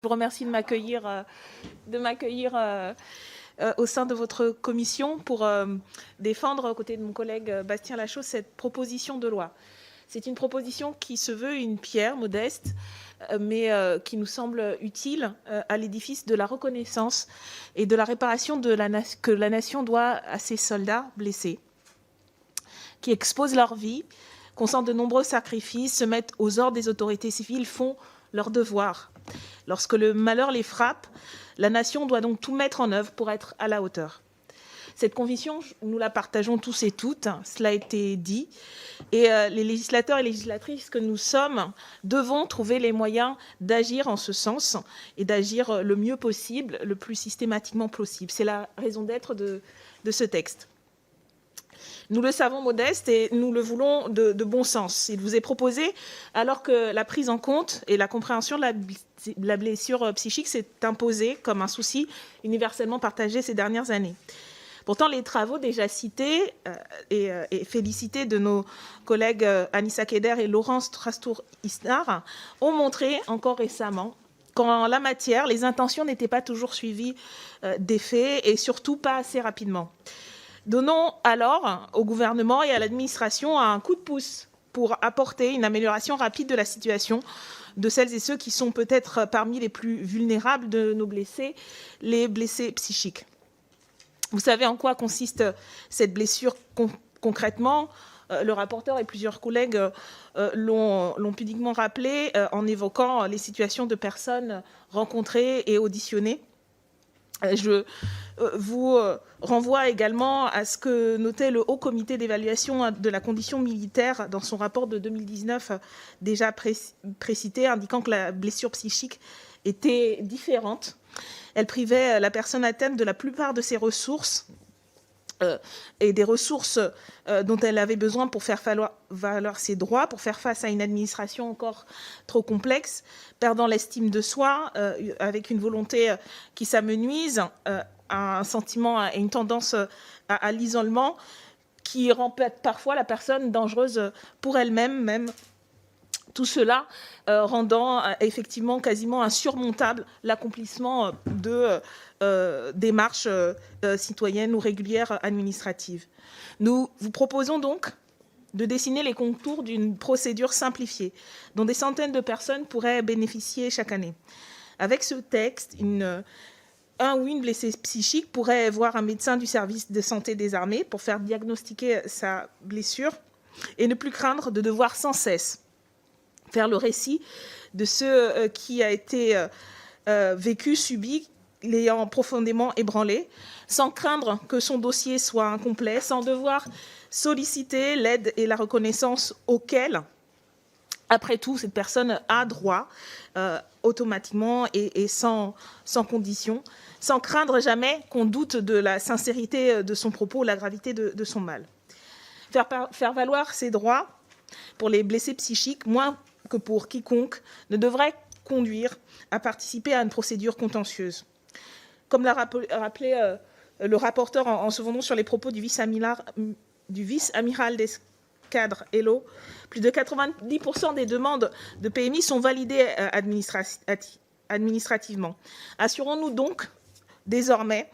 Je vous remercie de m'accueillir au sein de votre commission pour défendre, aux côtés de mon collègue Bastien Lachaud, cette proposition de loi. C'est une proposition qui se veut une pierre modeste, mais qui nous semble utile à l'édifice de la reconnaissance et de la réparation que la nation doit à ses soldats blessés, qui exposent leur vie, consentent de nombreux sacrifices, se mettent aux ordres des autorités civiles, font leur devoir. Lorsque le malheur les frappe, la nation doit donc tout mettre en œuvre pour être à la hauteur. Cette conviction, nous la partageons tous et toutes, cela a été dit, et les législateurs et législatrices que nous sommes devons trouver les moyens d'agir en ce sens et d'agir le mieux possible, le plus systématiquement possible. C'est la raison d'être de ce texte. Nous le savons modeste et nous le voulons de bon sens. Il vous est proposé, alors que la prise en compte et la compréhension de la blessure psychique s'est imposée comme un souci universellement partagé ces dernières années. Pourtant, les travaux déjà cités et félicités de nos collègues Anissa Keder et Laurence Strastour-Isnar ont montré encore récemment qu'en la matière, les intentions n'étaient pas toujours suivies d'effets et surtout pas assez rapidement. Donnons alors au gouvernement et à l'administration un coup de pouce pour apporter une amélioration rapide de la situation de celles et ceux qui sont peut-être parmi les plus vulnérables de nos blessés, les blessés psychiques. Vous savez en quoi consiste cette blessure concrètement. Le rapporteur et plusieurs collègues l'ont pudiquement rappelé en évoquant les situations de personnes rencontrées et auditionnées. Je vous renvoie également à ce que notait le Haut Comité d'évaluation de la condition militaire dans son rapport de 2019 déjà précité, indiquant que la blessure psychique était différente. Elle privait la personne atteinte de la plupart de ses ressources et des ressources dont elle avait besoin pour faire valoir ses droits, pour faire face à une administration encore trop complexe, perdant l'estime de soi, avec une volonté qui s'amenuise, un sentiment et une tendance à l'isolement qui rend parfois la personne dangereuse pour elle-même même. Tout cela rendant effectivement quasiment insurmontable l'accomplissement de démarches citoyennes ou régulières administratives. Nous vous proposons donc de dessiner les contours d'une procédure simplifiée dont des centaines de personnes pourraient bénéficier chaque année. Avec ce texte, un ou une blessée psychique pourrait voir un médecin du service de santé des armées pour faire diagnostiquer sa blessure et ne plus craindre de devoir sans cesse faire le récit de ce qui a été vécu, subi, l'ayant profondément ébranlé, sans craindre que son dossier soit incomplet, sans devoir solliciter l'aide et la reconnaissance auxquelles, après tout, cette personne a droit automatiquement et sans condition, sans craindre jamais qu'on doute de la sincérité de son propos ou la gravité de son mal. Faire valoir ses droits pour les blessés psychiques, moins que pour quiconque, ne devrait conduire à participer à une procédure contentieuse. Comme l'a rappelé le rapporteur en se fondant sur les propos du vice-amiral d'escadre Hello, plus de 90% des demandes de PMI sont validées administrativement. Assurons-nous donc désormais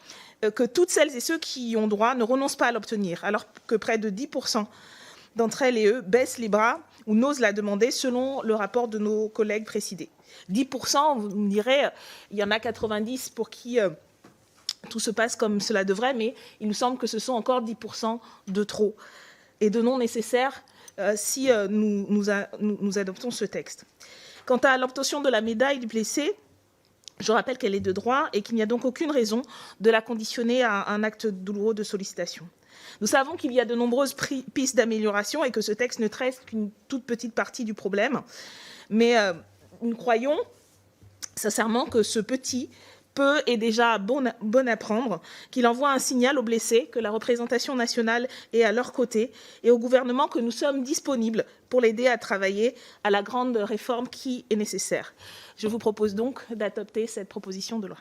que toutes celles et ceux qui y ont droit ne renoncent pas à l'obtenir, alors que près de 10% d'entre elles et eux baissent les bras ou n'osent la demander, selon le rapport de nos collègues précédés. 10%, vous me direz, il y en a 90 pour qui tout se passe comme cela devrait, mais il nous semble que ce sont encore 10% de trop et de non nécessaires si nous adoptons ce texte. Quant à l'obtention de la médaille du blessé, je rappelle qu'elle est de droit et qu'il n'y a donc aucune raison de la conditionner à un acte douloureux de sollicitation. Nous savons qu'il y a de nombreuses pistes d'amélioration et que ce texte ne traite qu'une toute petite partie du problème. Mais nous croyons sincèrement que ce petit peu est déjà bon à prendre, qu'il envoie un signal aux blessés que la représentation nationale est à leur côté et au gouvernement que nous sommes disponibles pour l'aider à travailler à la grande réforme qui est nécessaire. Je vous propose donc d'adopter cette proposition de loi.